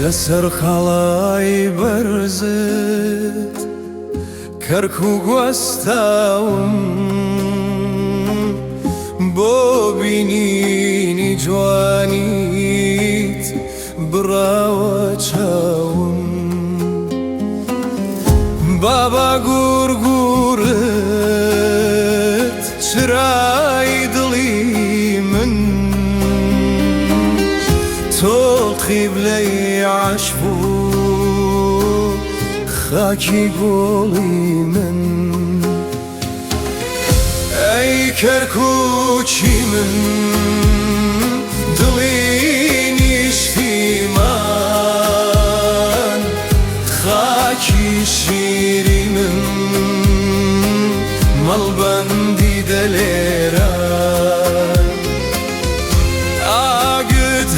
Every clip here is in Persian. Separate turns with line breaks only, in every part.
لسر خەڵای بەرزت کەرک و گوەستاوم بۆ بینینی جوانیت بڕاوە چاوم بابا گورگورت چرای دڵی من تۆ قیبلەی عەشق بوو خاکی گۆڵی من ئەی کەرکووکی من دڵی نیشتیمان خاکی شیری من مەڵبەندی دەلێران ئاگت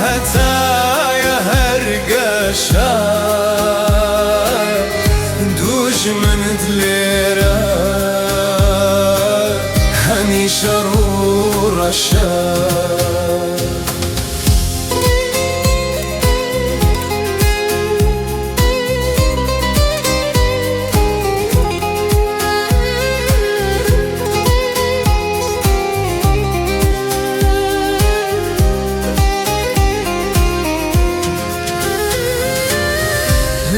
هەتایە هەرگەشە دوژمنت لێرە هەمیشە ڕوو ڕەشە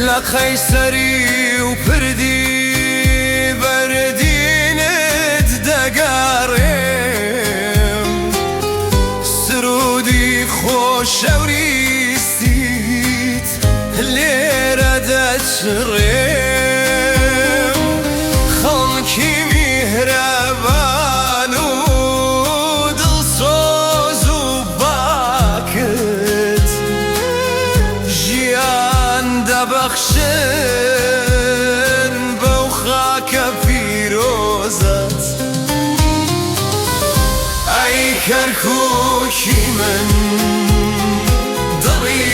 لە قەیسەری و پردی بەردینت دەگەڕێم سرودی خۆشەوریستیت لێرە دەچڕێم خەڵکی میهرەبان و دڵسۆز و باکت ژیان دەبەخشن بەو خاکە پیرۆزت ئەی کەرکووکی من دڵی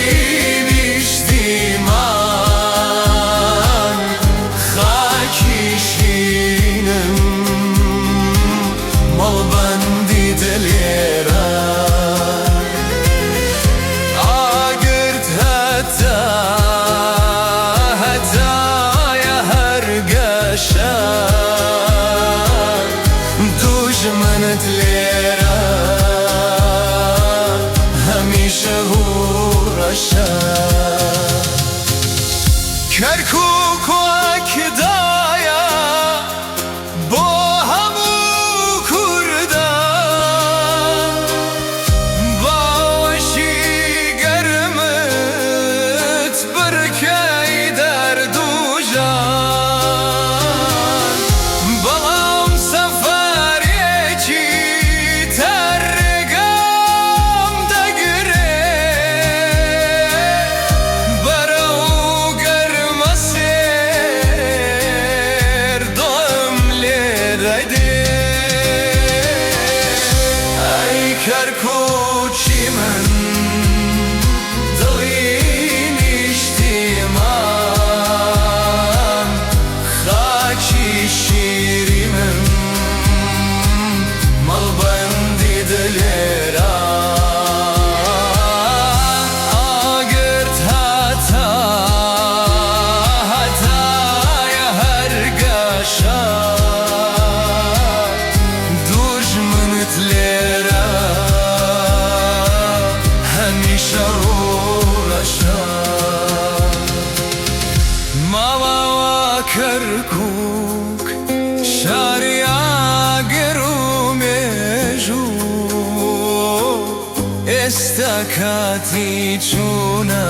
نیشتیمان خاکی شینم مەڵبەندی دلێران ئاگرت هەتایە هەرگەشە دوژمنت لێرە هەمیشە هوو ڕەشە کەرکووکۆکدایە بۆ هەموو کوردان باوەشی گەرمت بڕکەی دەرد و ژان بەڵام سەفەرێکی تەرگەم دەگرێت بەرەو گەرمە سێر دۆم لێ دەدێت ئەی کەرکووکی من دڵی نیشتیمان خاکی شیری من مەڵبەندی دلێران ئاگرت هەتایە هەرگەشە دوژمنت لێرە هەمیشە ڕوو ڕەشە ماوەوە کەرکووک شاری ئاگر و مێژوو ئێستا کاتی چوونە